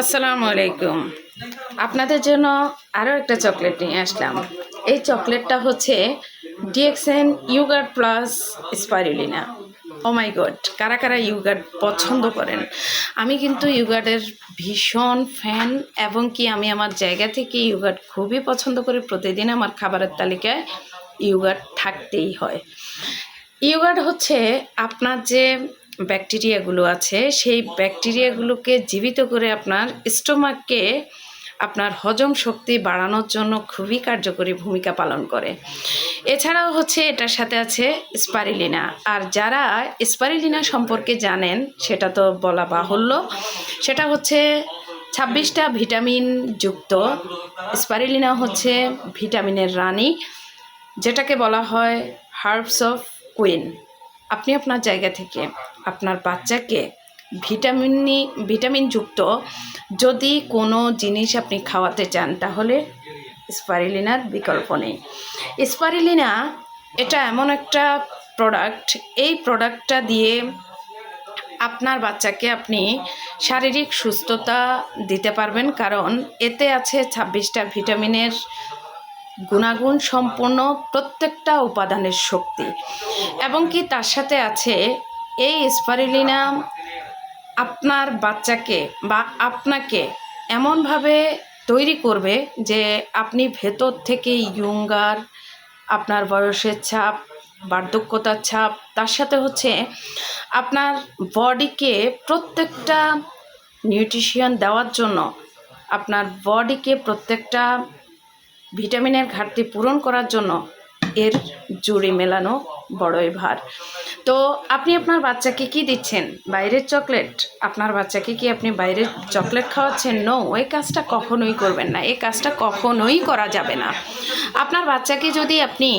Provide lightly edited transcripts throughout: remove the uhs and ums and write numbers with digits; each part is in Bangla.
আসসালামু আলাইকুম। আপনাদের জন্য আরও একটা চকলেট নিয়ে আসলাম। এই চকলেটটা হচ্ছে ডিএক্সএন ইয়োগার্ট প্লাস স্পাইরুলিনা। ও মাই গড, কারা কারা ইয়োগার্ট পছন্দ করেন? আমি কিন্তু ইয়োগার্টের ভীষণ ফ্যান, এবং কি আমি আমার জায়গা থেকে ইয়োগার্ট খুবই পছন্দ করি। প্রতিদিন আমার খাবারের তালিকায় ইয়োগার্ট থাকতেই হয়। ইয়োগার্ট হচ্ছে আপনার যে ব্যাকটেরিয়াগুলো আছে, সেই ব্যাকটেরিয়াগুলোকে জীবিত করে আপনার স্টোমাককে আপনার হজম শক্তি বাড়ানোর জন্য খুবই কার্যকরী ভূমিকা পালন করে। এছাড়াও হচ্ছে এটার সাথে আছে স্পাইরুলিনা। আর যারা স্পাইরুলিনা সম্পর্কে জানেন সেটা তো বলা বাহুল্য। সেটা হচ্ছে 26টা ভিটামিন যুক্ত। স্পাইরুলিনা হচ্ছে ভিটামিনের রানী, যেটাকে বলা হয় হার্বস অফ কুইন। আপনি আপনার জায়গা থেকে আপনার বাচ্চাকে ভিটামিনযুক্ত যদি কোনো জিনিস আপনি খাওয়াতে চান, তাহলে স্পাইরুলিনার বিকল্প নেই। স্পাইরুলিনা এটা এমন একটা প্রোডাক্ট, এই প্রোডাক্টটা দিয়ে আপনার বাচ্চাকে আপনি শারীরিক সুস্থতা দিতে পারবেন, কারণ এতে আছে 26টা ভিটামিনের গুণাগুণ সম্পন্ন প্রত্যেকটা উপাদানের শক্তি। এবং কি তার সাথে আছে এই স্পাইরুলিনা আপনার বাচ্চাকে বা আপনাকে এমনভাবে তৈরি করবে যে আপনি ভেতর থেকে ইয়ুঙ্গার, আপনার বয়সের ছাপ, বার্ধক্যতার ছাপ, তার সাথে হচ্ছে আপনার বডিকে প্রত্যেকটা নিউট্রিশন দেওয়ার জন্য, আপনার বডিকে প্রত্যেকটা ভিটামিনের ঘাটতি পূরণ করার জন্য এর জুড়ি মেলানো বড়ই ভার। তো আপনি আপনার বাচ্চাকে কি দিচ্ছেন? বাইরের চকলেট? আপনার বাচ্চাকে কি আপনি বাইরের চকলেট খাওয়াচ্ছেন? নো, ওই কাজটা কখনোই করবেন না। এই কাজটা কখনোই করা যাবে না। আপনার বাচ্চাকে যদি আপনি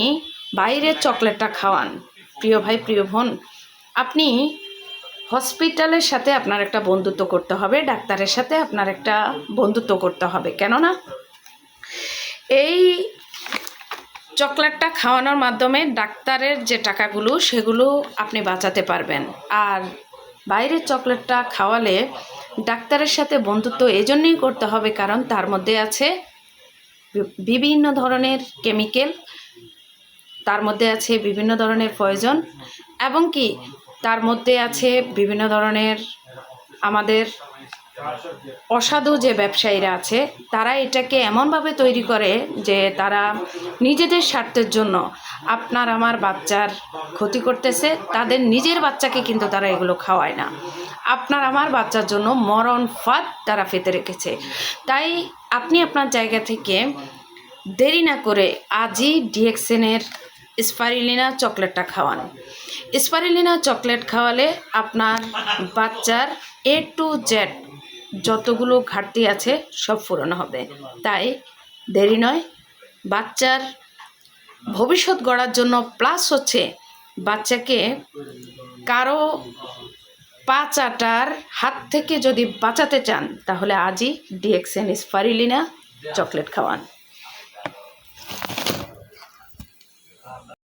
বাইরের চকলেটটা খাওয়ান, প্রিয় ভাই প্রিয় বোন, আপনি হসপিটালের সাথে আপনার একটা বন্ধুত্ব করতে হবে, ডাক্তারের সাথে আপনার একটা বন্ধুত্ব করতে হবে। কেননা এই চকলেটটা খাওয়ানোর মাধ্যমে ডাক্তারের যে টাকাগুলো সেগুলো আপনি বাঁচাতে পারবেন। আর বাইরের চকলেটটা খাওয়ালে ডাক্তারের সাথে বন্ধুত্ব এজন্যই করতে হবে কারণ তার মধ্যে আছে বিভিন্ন ধরনের কেমিক্যাল, তার মধ্যে আছে বিভিন্ন ধরনের পয়জন, এবং কি তার মধ্যে আছে বিভিন্ন ধরনের আমাদের অসাধু যে ব্যবসায়ীরা আছে, তারা এটাকে এমনভাবে তৈরি করে যে তারা নিজেদের স্বার্থের জন্য আপনার আমার বাচ্চার ক্ষতি করতেছে। তাদের নিজের বাচ্চাকে কিন্তু তারা এগুলো খাওয়ায় না, আপনার আমার বাচ্চার জন্য মরণ ফাঁদ তারা পেতে রেখেছে। তাই আপনি আপনার জায়গা থেকে দেরি না করে আজই ডিএক্সএনের স্পাইরুলিনা চকলেটটা খাওয়ান। স্পাইরুলিনা চকলেট খাওয়ালে আপনার বাচ্চার A to Z যতগুলো ঘাটতি আছে সব পূরণ হবে। তাই দেরি নয়, বাচ্চার ভবিষ্যৎ গড়ার জন্য, প্লাস হচ্ছে বাচ্চাকে কারো পা চাটার হাত থেকে যদি বাঁচাতে চান, তাহলে আজই ডিএক্সএন স্পাইরুলিনা চকলেট খাওয়ান।